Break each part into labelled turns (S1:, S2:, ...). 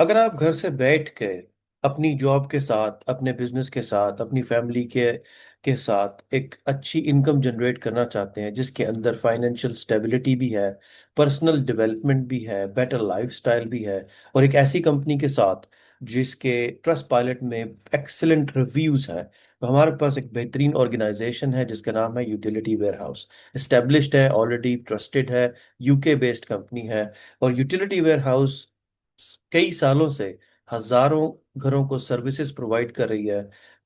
S1: अगर आप घर से बैठ के अपनी जॉब के साथ, अपने बिजनेस के साथ, अपनी फैमिली के साथ एक अच्छी इनकम जनरेट करना चाहते हैं जिसके अंदर फाइनेंशियल स्टेबिलिटी भी है, पर्सनल डेवलपमेंट भी है, बेटर लाइफस्टाइल भी है, और एक ऐसी कंपनी के साथ जिसके ट्रस्ट पायलट में एक्सेलेंट रिव्यूज हैं, तो हमारे पास एक बेहतरीन ऑर्गेनाइजेशन है जिसका नाम है यूटिलिटी वेयरहाउस। एस्टेब्लिश्ड है, ऑलरेडी ट्रस्टेड है, यूके बेस्ड कंपनी है। और यूटिलिटी वेयरहाउस कई सालों से हजारों घरों को सर्विसेज प्रोवाइड कर रही है।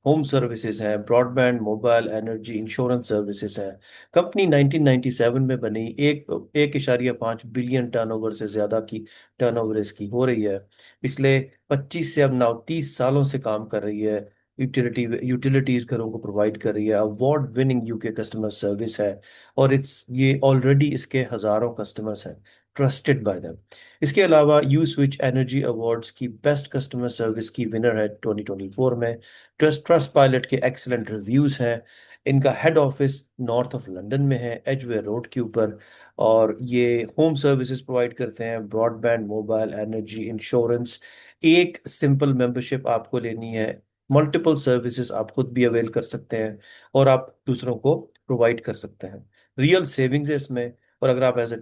S1: होम सर्विसेज हैं, broadband, mobile, energy, insurance services हैं। कंपनी 1997 में बनी, 1.5 बिलियन टर्नओवर से ज्यादा की टर्नओवर इसकी हो रही है। पिछले 25 से अब नाउ 30 सालों से काम कर रही है। यूटिलिटीज घरों को प्रोवाइड कर रही है। Award winning UK customer service है। और ये ऑलरेडी इसके हजारों कस्टमर्स हैं, ट्रस्टेड बाय देम। इसके अलावा यू स्विच एनर्जी अवार्ड्स की बेस्ट कस्टमर सर्विस की विनर है 2024 में। ट्रस्ट पायलट के एक्सीलेंट रिव्यूज हैं। इनका head office north of London में है, एजवे रोड के ऊपर। और ये होम सर्विसेज प्रोवाइड करते हैं, ब्रॉडबैंड, मोबाइल, एनर्जी, इंश्योरेंस। एक सिंपल मेंबरशिप आपको लेनी है, मल्टीपल सर्विसेज आप खुद भी अवेल कर सकते हैं और आप दूसरों को प्रोवाइड कर सकते हैं। रियल सेविंग्स है इसमें। और अगर आप एज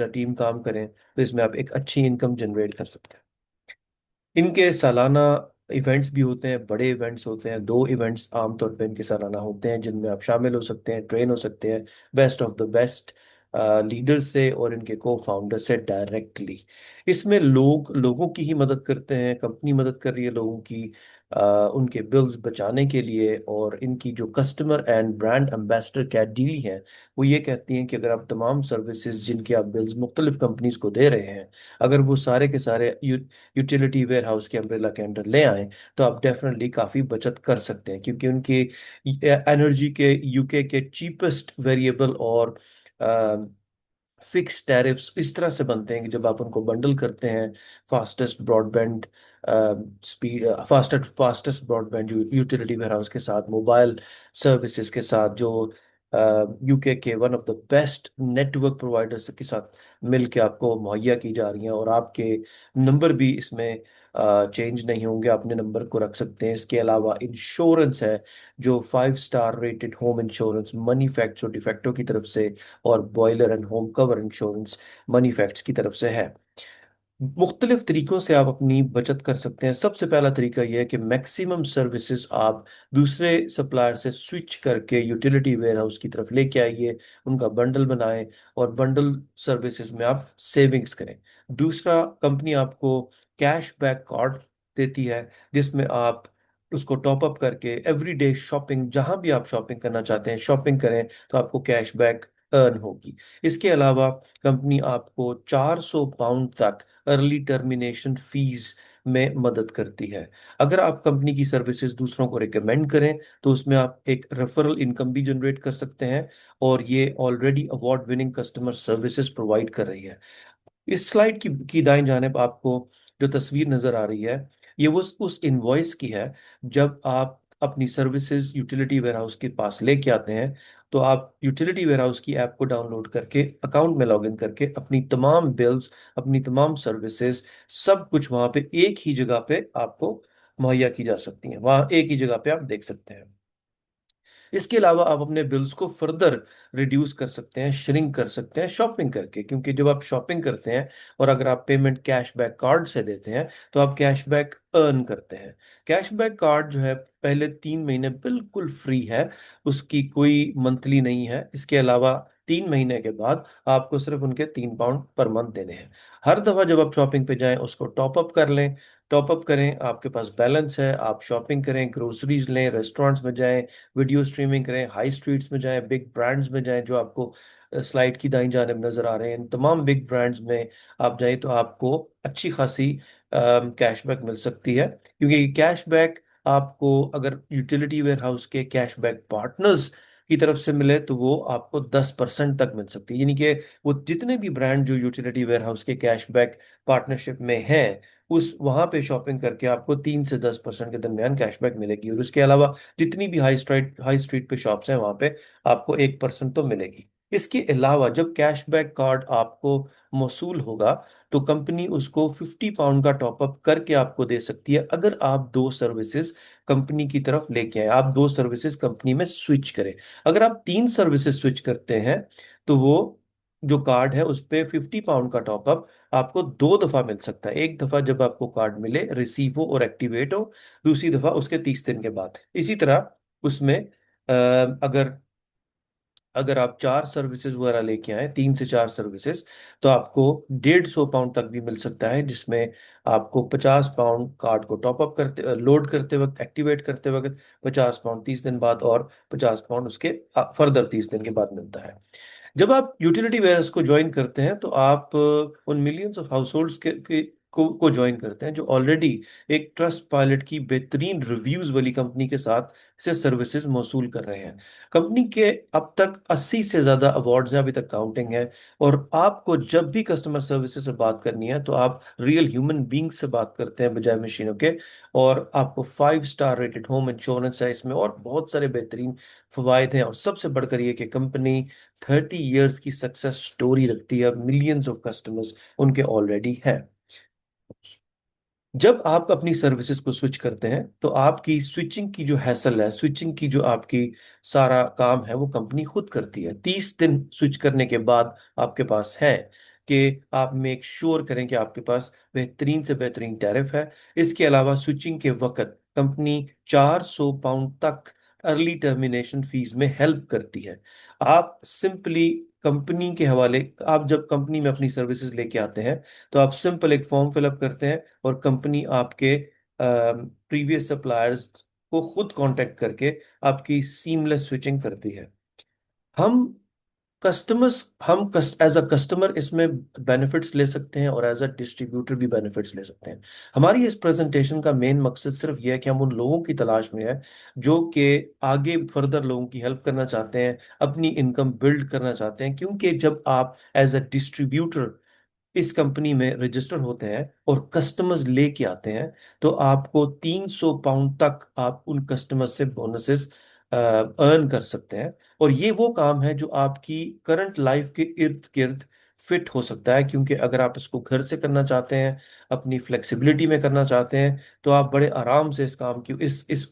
S1: अ टीम काम करें तो इसमें आप एक अच्छी इनकम जनरेट कर सकते हैं। इनके सालाना इवेंट्स भी होते हैं, बड़े इवेंट्स होते हैं। 2 इवेंट्स आमतौर पर इनके सालाना होते हैं जिनमें आप शामिल हो सकते हैं, ट्रेन हो सकते हैं best of the best leaders से और इनके को फाउंडर से डायरेक्टली। इसमें लोगों की ही मदद करते हैं, कंपनी मदद कर रही है लोगों की उनके बिल्स बचाने के लिए। और इनकी जो customer and brand ambassador category है, वो ये कहती हैं कि अगर आप तमाम सर्विसेज जिनके आप बिल्स मुख्तलिफ कंपनीज को दे रहे हैं, अगर वो सारे के सारे यूटिलिटी वेयर हाउस के अम्ब्रेला के अंडर ले आए, तो आप डेफिनेटली काफ़ी बचत कर सकते हैं। क्योंकि उनकी एनर्जी के यूके के चीपेस्ट वेरिएबल और फिक्स टैरिफ्स इस तरह से बनते हैं कि जब आप उनको बंडल करते हैं, fastest broadband speed, fastest broadband Utility Warehouse के साथ, मोबाइल सर्विसेज के साथ, जो यूके के one of the best network providers के साथ मिल के आपको मुहैया की जा रही हैं। और आपके नंबर भी इसमें चेंज नहीं होंगे, अपने नंबर को रख सकते हैं। इसके अलावा इंश्योरेंस है, जो 5 star rated home insurance money facts और डिफेक्टो की तरफ से, और boiler and home cover insurance money facts की तरफ से है। मुख्तलिफ तरीकों से आप अपनी बचत कर सकते हैं। सबसे पहला तरीका यह है कि मैक्सिमम सर्विसेज आप दूसरे सप्लायर से स्विच करके यूटिलिटी वेयर हाउस की तरफ लेके आइए, उनका बंडल बनाएं और बंडल सर्विसेज में आप सेविंग्स करें। दूसरा, कंपनी आपको कैश बैक कार्ड देती है जिसमें आप उसको टॉप अप करके एवरीडे शॉपिंग, जहां भी आप शॉपिंग करना चाहते हैं शॉपिंग करें, तो आपको कैश बैक अर्न होगी। इसके अलावा कंपनी आपको 400 पाउंड तक अर्ली टर्मिनेशन फीस में मदद करती है। अगर आप कंपनी की सर्विसेज दूसरों को रिकमेंड करें तो उसमें आप एक रेफरल इनकम भी जनरेट कर सकते हैं। और ये already award winning customer services provide कर रही है। इस स्लाइड की दाईं जानिब आपको जो तस्वीर नजर आ रही है, ये वो उस इनवॉइस की है। जब आप अपनी सर्विसेज यूटिलिटी वेयरहाउस के पास लेके आते हैं, तो आप यूटिलिटी वेयरहाउस की ऐप को डाउनलोड करके अकाउंट में लॉगिन करके अपनी तमाम बिल्स, अपनी तमाम सर्विसेज, सब कुछ वहां पे एक ही जगह पे आपको मुहैया की जा सकती हैं, वहां एक ही जगह पे आप देख सकते हैं। इसके अलावा आप अपने बिल्स को फर्दर रिड्यूस कर सकते हैं, श्रिंक कर सकते हैं शॉपिंग करके। क्योंकि जब आप शॉपिंग करते हैं और अगर आप पेमेंट कैशबैक कार्ड से देते हैं, तो आप कैशबैक अर्न करते हैं। कैशबैक कार्ड जो है पहले 3 महीने बिल्कुल फ्री है, उसकी कोई मंथली नहीं है। इसके अलावा 3 महीने के बाद आपको सिर्फ उनके 3 पाउंड पर मंथ देने हैं। हर दफा जब आप शॉपिंग पे जाएं उसको टॉप अप कर लें, टॉप अप करें, आपके पास बैलेंस है, आप शॉपिंग करें, ग्रोसरीज लें, रेस्टोरेंट्स में जाएं, वीडियो स्ट्रीमिंग करें, हाई स्ट्रीट्स में जाएं, बिग ब्रांड्स में जाएं जो आपको स्लाइड की दाईं जानिब नजर आ रहे हैं। इन तमाम बिग ब्रांड्स में आप जाएं तो आपको अच्छी खासी कैशबैक मिल सकती है। क्योंकि कैशबैक आपको अगर यूटिलिटी वेयर हाउस के कैशबैक पार्टनर्स की तरफ से मिले तो वो आपको 10% तक मिल सकती है। यानी कि वो जितने भी ब्रांड जो यूटिलिटी वेयर हाउस के कैशबैक पार्टनरशिप में हैं, उस वहां पे शॉपिंग करके आपको 3 से 10% के दरमियान कैशबैक मिलेगी। और उसके अलावा जितनी भी हाई स्ट्रीट पे शॉप्स हैं वहां पे आपको 1% तो मिलेगी। इसके अलावा जब कैशबैक कार्ड आपको मौसूल होगा तो कंपनी उसको £50 का टॉपअप करके आपको दे सकती है, अगर आप दो सर्विसेज कंपनी की तरफ लेके आए, आप दो सर्विसेज कंपनी में स्विच करें। अगर आप तीन सर्विसेज स्विच करते हैं तो वो जो कार्ड है उस पे £50 का टॉपअप आपको दो दफा मिल सकता है। एक दफा जब आपको कार्ड मिले, रिसीव हो और एक्टिवेट हो, दूसरी दफा उसके 30 दिन के बाद। इसी तरह उसमें अगर अगर आप चार सर्विसेज वगैरह लेके आए, 3 से 4 सर्विसेज, तो आपको £150 तक भी मिल सकता है, जिसमें आपको £50 कार्ड को टॉपअप करते, लोड करते वक्त, एक्टिवेट करते वक्त, £50 30 दिन बाद, और £50 उसके फर्दर 30 दिन के बाद मिलता है। जब आप यूटिलिटी वेयर्स को ज्वाइन करते हैं तो आप उन मिलियंस ऑफ हाउसहोल्ड्स को ज्वाइन करते हैं जो ऑलरेडी एक ट्रस्ट पायलट की बेहतरीन रिव्यूज वाली कंपनी के साथ से सर्विसेज मौसूल कर रहे हैं। कंपनी के अब तक 80 से ज्यादा अवार्ड्स हैं, अभी तक काउंटिंग है। और आपको जब भी कस्टमर सर्विसेज से बात करनी है तो आप रियल ह्यूमन बींग से बात करते हैं बजाय मशीनों के। और आपको 5 स्टार रेटेड होम इंश्योरेंस है इसमें, और बहुत सारे बेहतरीन फवायद हैं। और सबसे बढ़कर ये कि कंपनी 30 इयर्स की सक्सेस स्टोरी रखती है, मिलियंस ऑफ कस्टमर्स उनके ऑलरेडी हैं। जब आप अपनी सर्विसेज को स्विच करते हैं तो आपकी स्विचिंग की जो हैसल है, स्विचिंग की जो आपकी सारा काम है, वो कंपनी खुद करती है। 30 दिन स्विच करने के बाद आपके पास है कि आप मेक श्योर करें कि आपके पास बेहतरीन से बेहतरीन टैरिफ है। इसके अलावा स्विचिंग के वक्त कंपनी £400 तक अर्ली टर्मिनेशन फीस में हेल्प करती है। आप सिंपली कंपनी के हवाले, आप जब कंपनी में अपनी सर्विसेज लेके आते हैं तो आप सिंपल एक फॉर्म फिलअप करते हैं और कंपनी आपके प्रीवियस सप्लायर्स को खुद कांटेक्ट करके आपकी सीमलेस स्विचिंग करती है। हम हम एज अ कस्टमर इसमें बेनिफिट्स ले सकते हैं और एज अ डिस्ट्रीब्यूटर भी बेनिफिट्स ले सकते हैं। हमारी इस प्रेजेंटेशन का मेन मकसद सिर्फ यह है कि हम उन लोगों की तलाश में है जो कि आगे फर्दर लोगों की हेल्प करना चाहते हैं, अपनी इनकम बिल्ड करना चाहते हैं। क्योंकि जब आप एज अ डिस्ट्रीब्यूटर इस कंपनी में रजिस्टर होते हैं और कस्टमर्स लेके आते हैं तो आपको £300 तक आप उन कस्टमर से बोनसेस अर्न कर सकते हैं। और ये वो काम है जो आपकी करंट लाइफ के इर्द गिर्द फिट हो सकता है, क्योंकि अगर आप इसको घर से करना चाहते हैं, अपनी फ्लेक्सिबिलिटी में करना चाहते हैं, तो आप बड़े आराम से इस काम की इस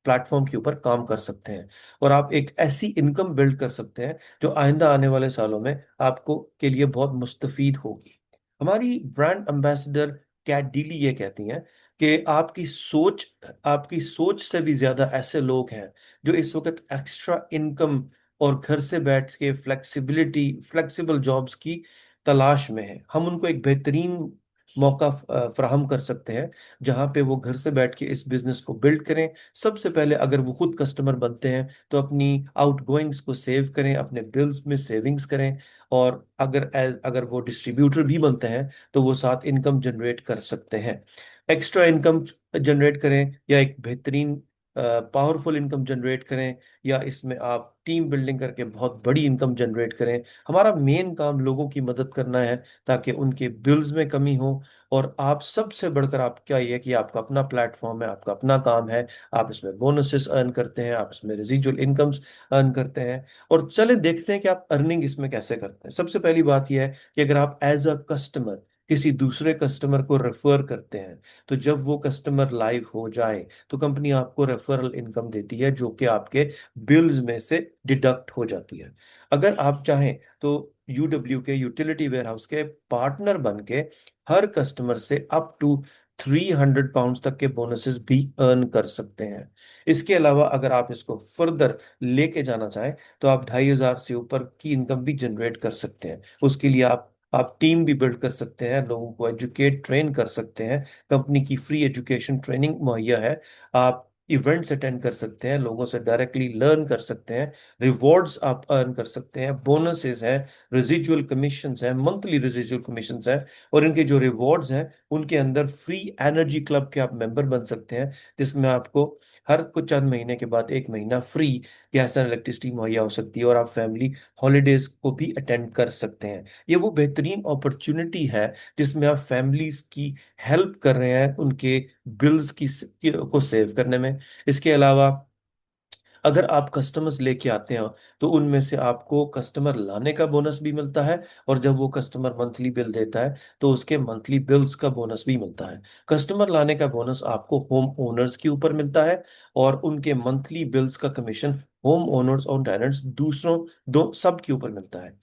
S1: प्लेटफॉर्म के ऊपर काम कर सकते हैं। और आप एक ऐसी इनकम बिल्ड कर सकते हैं जो आइंदा आने वाले सालों में आपको के लिए बहुत मुस्तफीद होगी। हमारी ब्रांड एम्बेसडर कैट डीली ये कहती हैं कि आपकी सोच से भी ज्यादा ऐसे लोग हैं जो इस वक्त एक्स्ट्रा इनकम और घर से बैठ के फ्लेक्सिबल जॉब्स की तलाश में है। हम उनको एक बेहतरीन मौका फराहम कर सकते हैं जहां पे वो घर से बैठ के इस बिजनेस को बिल्ड करें। सबसे पहले अगर वो खुद कस्टमर बनते हैं तो अपनी आउटगोइंग्स को सेव करें, अपने बिल्स में सेविंग्स करें। और अगर वो डिस्ट्रीब्यूटर भी बनते हैं तो वो साथ इनकम जनरेट कर सकते हैं। एक्स्ट्रा इनकम जनरेट करें या एक बेहतरीन पावरफुल इनकम जनरेट करें, या इसमें आप टीम बिल्डिंग करके बहुत बड़ी इनकम जनरेट करें। हमारा मेन काम लोगों की मदद करना है ताकि उनके बिल्स में कमी हो। और आप सबसे बढ़कर आपका ये है कि आपका अपना प्लेटफॉर्म है, आपका अपना काम है, आप इसमें बोनसेस अर्न करते हैं, आप इसमें रेजिजुअल इनकम्स अर्न करते हैं। और चले देखते हैं कि आप अर्निंग इसमें कैसे करते हैं। सबसे पहली बात यह है कि अगर आप एज अ कस्टमर किसी दूसरे कस्टमर को रेफर करते हैं तो जब वो कस्टमर लाइव हो जाए तो कंपनी आपको रेफरल इनकम देती है जो कि आपके बिल्स में से डिडक्ट हो जाती है। अगर आप चाहें तो यूडब्ल्यू के यूटिलिटी वेयरहाउस के पार्टनर बन के हर कस्टमर से अप टू £300 तक के बोनसेस भी अर्न कर सकते हैं। इसके अलावा अगर आप इसको फर्दर लेके जाना चाहें तो आप 2500 से ऊपर की इनकम भी जनरेट कर सकते हैं। उसके लिए आप टीम भी बिल्ड कर सकते हैं, लोगों को एजुकेट ट्रेन कर सकते हैं। कंपनी की फ्री एजुकेशन ट्रेनिंग मुहैया है। आप इवेंट्स अटेंड कर सकते हैं, लोगों से डायरेक्टली लर्न कर सकते हैं, रिवॉर्ड्स आप अर्न कर सकते हैं, बोनसेस हैं, रेजिजुअल कमीशंस हैं, मंथली रेजिजुअल कमीशंस हैं। और इनके जो रिवॉर्ड्स हैं उनके अंदर फ्री एनर्जी क्लब के आप मेंबर बन सकते हैं, जिसमें आपको हर कुछ चंद महीने के बाद 1 महीना फ्री गैस एंड इलेक्ट्रिसिटी मुहैया हो सकती है, और आप फैमिली हॉलीडेज को भी अटेंड कर सकते हैं। ये वो बेहतरीन अपॉर्चुनिटी है जिसमें आप फैमिलीज की हेल्प कर रहे हैं उनके बिल्स को सेव करने में। इसके अलावा अगर आप कस्टमर्स लेके आते हैं तो उनमें से आपको कस्टमर लाने का बोनस भी मिलता है, और जब वो कस्टमर मंथली बिल देता है तो उसके मंथली बिल्स का बोनस भी मिलता है। कस्टमर लाने का बोनस आपको होम ओनर्स के ऊपर मिलता है, और उनके मंथली बिल्स का कमीशन होम ओनर्स और टेनेंट्स दूसरों दो सब के ऊपर मिलता है।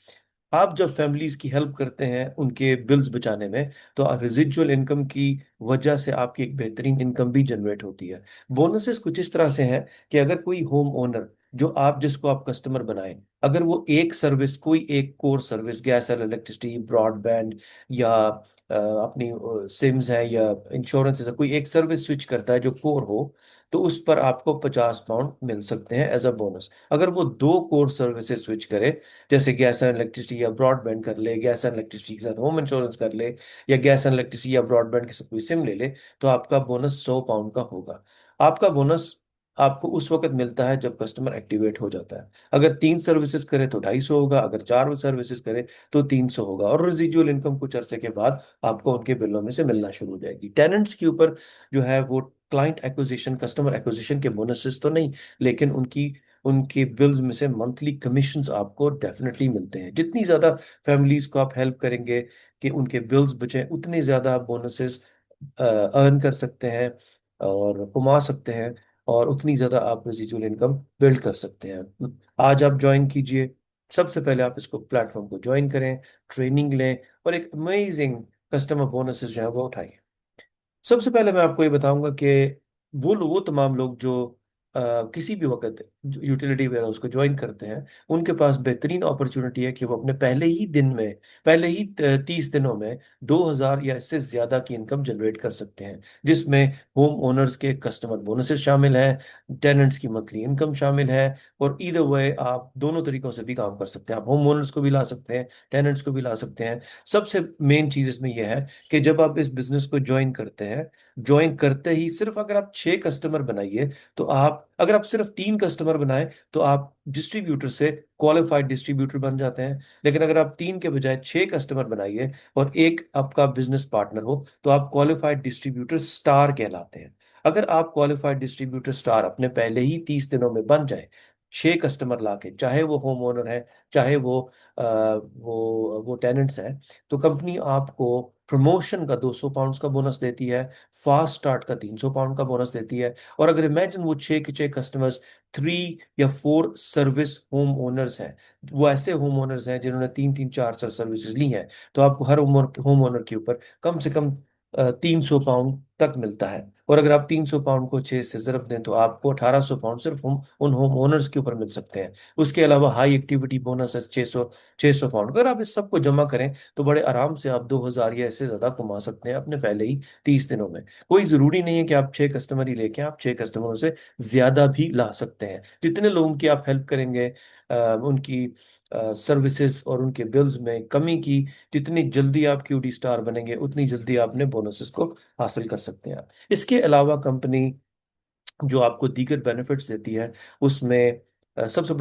S1: आप जब फैमिलीज की हेल्प करते हैं उनके बिल्स बचाने में, तो रेजिजुअल इनकम की वजह से आपकी एक बेहतरीन इनकम भी जनरेट होती है। बोनसेस कुछ इस तरह से हैं कि अगर कोई होम ओनर, जो आप जिसको आप कस्टमर बनाएं, अगर वो एक सर्विस, कोई एक कोर सर्विस, गैस और इलेक्ट्रिसिटी, ब्रॉडबैंड, या अपनी सिम्स है या इंश्योरेंस है, कोई एक सर्विस स्विच करता है जो कोर हो, तो उस पर आपको 50 पाउंड मिल सकते हैं एज अ बोनस। अगर वो दो कोर सर्विसेज स्विच करे, जैसे गैस एंड इलेक्ट्रिसिटी या ब्रॉडबैंड कर ले, गैस एंड इलेक्ट्रिसिटी के साथ होम इंश्योरेंस कर ले, या गैस एंड इलेक्ट्रिसिटी या ब्रॉडबैंड के साथ कोई सिम ले ले, तो आपका बोनस 100 पाउंड का होगा। आपका बोनस आपको उस वक्त मिलता है जब कस्टमर एक्टिवेट हो जाता है। अगर 3 सर्विसेज करे तो 250 होगा, अगर 4 सर्विसेज करे तो 300 होगा, और रेजिजुअल इनकम कुछ अरसे के बाद आपको उनके बिलों में से मिलना शुरू हो जाएगी। टेनेंट्स के ऊपर जो है वो क्लाइंट एक्विजिशन, कस्टमर एक्विजिशन के बोनसेस तो नहीं, लेकिन उनकी उनके बिल्स में से मंथली कमीशंस आपको डेफिनेटली मिलते हैं। जितनी ज़्यादा फैमिलीज को आप हेल्प करेंगे कि उनके बिल्स बचें, उतने ज़्यादा आप बोनसेस अर्न कर सकते हैं और कमा सकते हैं, और उतनी ज़्यादा आप रेजिजुअल इनकम बिल्ड कर सकते हैं। आज आप ज्वाइन कीजिए, सबसे पहले आप इसको प्लेटफॉर्म को ज्वाइन करें, ट्रेनिंग लें, और एक अमेजिंग कस्टमर बोनसेस जो है वो उठाइए। सबसे पहले मैं आपको ये बताऊंगा कि वो तमाम लोग जो किसी भी वक्त यूटिलिटी वेयर हाउस को ज्वाइन करते हैं, उनके पास बेहतरीन अपॉर्चुनिटी है कि वो अपने पहले ही दिन में, पहले ही 30 दिनों में 2,000 या इससे ज्यादा की इनकम जनरेट कर सकते हैं, जिसमें होम ओनर्स के कस्टमर बोनसेस शामिल हैं, टेनेंट्स की मंथली इनकम शामिल है। और इधर वे आप दोनों तरीकों से भी काम कर सकते हैं, आप होम ओनर्स को भी ला सकते हैं, टेनेंट्स को भी ला सकते हैं। सबसे मेन चीज इसमें यह है कि जब आप इस बिजनेस को ज्वाइन करते हैं, ज्वाइन करते ही सिर्फ अगर आप 6 कस्टमर बनाइए, तो आप अगर आप सिर्फ 3 कस्टमर बनाए तो आप डिस्ट्रीब्यूटर से क्वालिफाइड डिस्ट्रीब्यूटर बन जाते हैं। लेकिन अगर आप 3 के बजाय 6 कस्टमर बनाइए और एक आपका बिजनेस पार्टनर हो, तो आप क्वालिफाइड डिस्ट्रीब्यूटर स्टार कहलाते हैं। अगर आप क्वालिफाइड डिस्ट्रीब्यूटर स्टार अपने पहले ही 30 दिनों में बन जाए, 6 कस्टमर लाके, चाहे वो होम ओनर है, चाहे वो टेनेंट्स हैं, तो कंपनी आपको प्रमोशन का 200 पाउंड्स का बोनस देती है, फास्ट स्टार्ट का 300 पाउंड का बोनस देती है। और अगर इमेजिन वो 6 के 6 कस्टमर्स 3 या 4 सर्विस होम ओनर्स हैं, वो ऐसे होम ओनर्स हैं जिन्होंने 3 3 4 4 सर्विसेज ली हैं, तो आपको हर होम ओनर के ऊपर कम से कम 300 पाउंड तक मिलता है। और अगर आप 300 पाउंड को 6 से ज़रब दें तो आपको 1800 पाउंड सिर्फ उन होम ओनर्स के ऊपर मिल सकते हैं। उसके अलावा हाई एक्टिविटी बोनस है 600 पाउंड। अगर आप इस सबको जमा करें तो बड़े आराम से आप 2,000 या इससे ज्यादा कमा सकते हैं अपने पहले ही 30 दिनों में। कोई जरूरी नहीं है कि आप 6 कस्टमर ही लेके, आप 6 कस्टमरों से ज्यादा भी ला सकते हैं। जितने लोगों की आप हेल्प करेंगे, उनकी सर्विसेज और उनके बिल्स में कमी की, जितनी जल्दी आप क्यूडी स्टार बनेंगे उतनी जल्दी आपने बोनसेस को हासिल कर सकते हैं। इसके अलावा कंपनी जो आपको दीगर बेनिफिट्स देती है, उसमें सबसे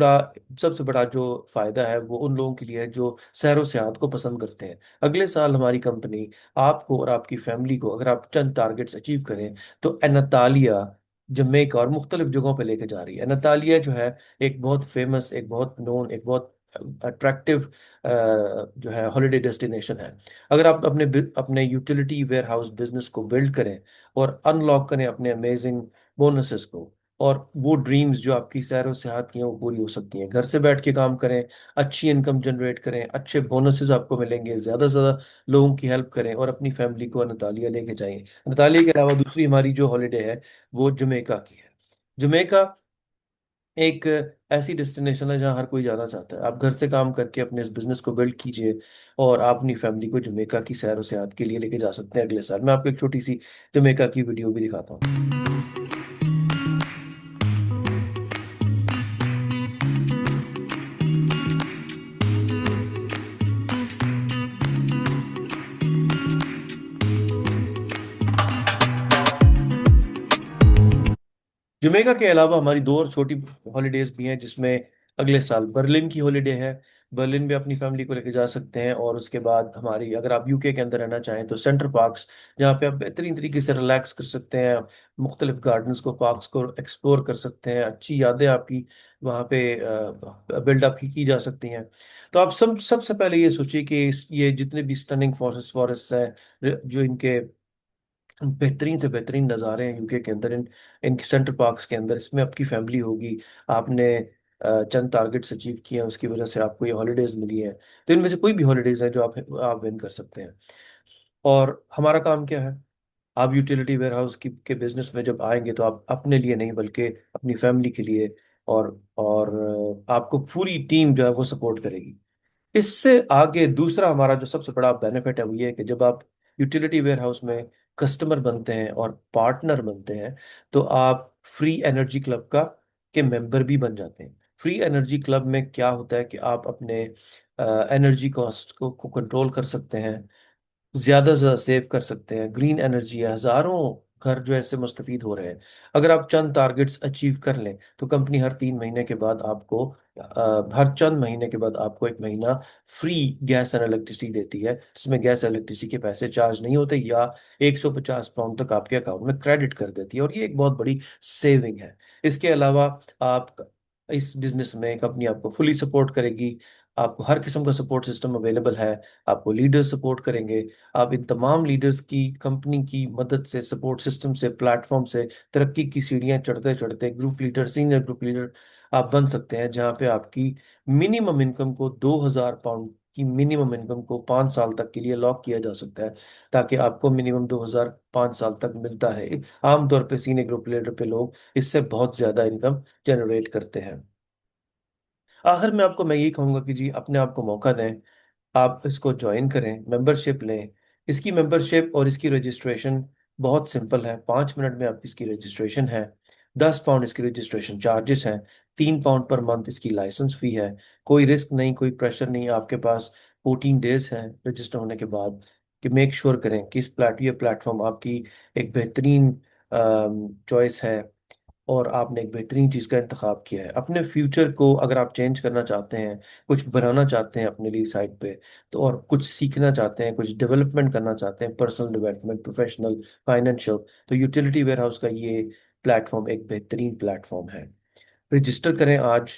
S1: बड़ा जो फायदा है वो उन लोगों के लिए है जो सैर व सियाहत को पसंद करते हैं। अगले साल हमारी कंपनी आपको और आपकी फैमिली को, अगर आप चंद टारगेट्स अचीव करें, तो एनतालिया, जमैका और मुख्तलिफ जगहों पे लेके जा रही है। एनतालिया जो है एक बहुत फेमस, एक बहुत नोन, एक बहुत अट्रैक्टिव जो है हॉलिडे डेस्टिनेशन है। अगर आप अपने यूटिलिटी वेयर हाउस बिजनेस को बिल्ड करें और अनलॉक करें अपने अमेजिंग बोनसेस को, और वो ड्रीम्स जो आपकी सैर और सियाहत की हैं वो पूरी हो सकती हैं। घर से बैठ के काम करें, अच्छी इनकम जनरेट करें, अच्छे बोनसेस आपको मिलेंगे, ज़्यादा से ज़्यादा लोगों की हेल्प करें, और अपनी फैमिली को अनतालिया लेके जाएं। अनतालिया के अलावा दूसरी हमारी जो हॉलीडे है वो जमैका की है। जमैका एक ऐसी डेस्टिनेशन है जहाँ हर कोई जाना चाहता है। आप घर से काम करके अपने इस बिजनेस को बिल्ड कीजिए, और आप अपनी फैमिली को जमैका की सैर और सियाहत के लिए लेके जा सकते हैं अगले साल। मैं आपको एक छोटी सी जमैका की वीडियो भी दिखाता हूँ। जमेका के अलावा हमारी दो और छोटी हॉलीडेज भी हैं, जिसमें अगले साल बर्लिन की हॉलीडे है, बर्लिन भी अपनी फैमिली को लेके जा सकते हैं। और उसके बाद हमारी, अगर आप यूके के अंदर रहना चाहें तो सेंटर पार्क्स, जहाँ पे आप बेहतरीन तरीके से रिलैक्स कर सकते हैं, मुख्तलिफ गार्डन्स को, पार्क्स को एक्सप्लोर कर सकते हैं, अच्छी यादें आपकी वहाँ पे बिल्डअप की जा सकती हैं। तो आप सबसे पहले ये सोचिए कि ये जितने भी स्टनिंग फॉरेस्ट फॉरेस्ट हैं, जो इनके बेहतरीन से बेहतरीन नज़ारे हैं यूके के अंदर, इन सेंटर पार्क्स के अंदर, इसमें आपकी फैमिली होगी। आपने चंद टारगेट्स अचीव किए हैं, उसकी वजह से आपको ये हॉलीडेज मिली है। तो इनमें से कोई भी हॉलीडेज है जो आप विन कर सकते हैं। और हमारा काम क्या है? आप यूटिलिटी वेयरहाउस की के बिजनेस में जब आएंगे तो आप अपने लिए नहीं बल्कि अपनी फैमिली के लिए, और आपको पूरी टीम जो है वो सपोर्ट करेगी। इससे आगे दूसरा हमारा जो सबसे बड़ा बेनिफिट है वो ये है कि जब आप यूटिलिटी वेयरहाउस में कस्टमर बनते हैं और पार्टनर बनते हैं, तो आप फ्री एनर्जी क्लब का के मेंबर भी बन जाते हैं। फ्री एनर्जी क्लब में क्या होता है कि आप अपने एनर्जी कॉस्ट को कंट्रोल कर सकते हैं, ज्यादा से ज्यादा सेव कर सकते हैं। ग्रीन एनर्जी है, हजारों घर जो है इससे मुस्तफीद हो रहे हैं। अगर आप चंद टारगेट्स अचीव कर लें तो कंपनी हर 3 महीने के बाद आपको, हर चंद महीने के बाद आपको एक महीना फ्री गैस एंड इलेक्ट्रिसिटी देती है, जिसमें गैस इलेक्ट्रिसिटी के पैसे चार्ज नहीं होते, या 150 पाउंड तक आपके अकाउंट में क्रेडिट कर देती है, और ये एक बहुत बड़ी सेविंग है। इसके अलावा आप इस बिजनेस में कंपनी आपको फुली सपोर्ट करेगी। आपको हर किस्म का सपोर्ट सिस्टम अवेलेबल है। आपको लीडर्स सपोर्ट करेंगे। आप इन तमाम लीडर्स की, कंपनी की मदद से, सपोर्ट सिस्टम से, प्लेटफॉर्म से तरक्की की सीढ़ियां चढ़ते चढ़ते group leader, senior group leader आप बन सकते हैं, जहां पे आपकी मिनिमम इनकम को, 2,000 पाउंड की मिनिमम इनकम को 5 साल तक के लिए लॉक किया जा सकता है, ताकि आपको मिनिमम 2,000 5 साल तक मिलता रहे। आमतौर पे सीनियर ग्रुप लीडर पे लोग इससे बहुत ज्यादा इनकम जनरेट करते हैं। आखिर में आपको मैं यही कहूंगा कि जी अपने आप को मौका दें, आप इसको ज्वाइन करें, मेंबरशिप लें। इसकी मेंबरशिप और इसकी रजिस्ट्रेशन बहुत सिंपल है, 5 मिनट में आपकी इसकी रजिस्ट्रेशन है। 10 पाउंड इसकी रजिस्ट्रेशन चार्जेस हैं। 3 पाउंड पर मंथ इसकी लाइसेंस फी है। कोई रिस्क नहीं, कोई प्रेशर नहीं, आपके पास 14 डेज हैं रजिस्टर होने के बाद, कि मेक श्योर करें कि इस ये प्लेटफॉर्म आपकी एक बेहतरीन चॉइस है, और आपने एक बेहतरीन चीज़ का इंतखाब किया है। अपने फ्यूचर को अगर आप चेंज करना चाहते हैं, कुछ बनाना चाहते हैं अपने लिए साइड पे, तो और कुछ सीखना चाहते हैं, कुछ डेवलपमेंट करना चाहते हैं, पर्सनल डेवलपमेंट, प्रोफेशनल, फाइनेंशियल, तो यूटिलिटी वेयरहाउस का ये प्लेटफॉर्म एक बेहतरीन प्लेटफॉर्म है। रजिस्टर करें आज,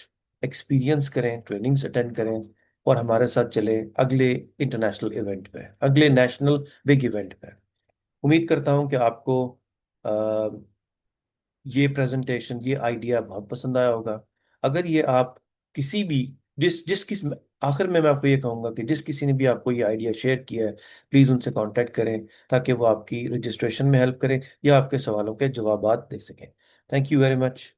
S1: एक्सपीरियंस करें, ट्रेनिंग्स अटेंड करें, और हमारे साथ चलें अगले इंटरनेशनल इवेंट पे, अगले नेशनल बिग इवेंट पे। उम्मीद करता हूँ कि आपको ये प्रेजेंटेशन, ये आइडिया बहुत पसंद आया होगा। अगर ये आप किसी भी, जिस जिस किस आखिर में मैं आपको ये कहूंगा कि जिस किसी ने भी आपको ये आइडिया शेयर किया है, प्लीज़ उनसे कांटेक्ट करें, ताकि वो आपकी रजिस्ट्रेशन में हेल्प करें या आपके सवालों के जवाबात दे सकें। Thank you very much.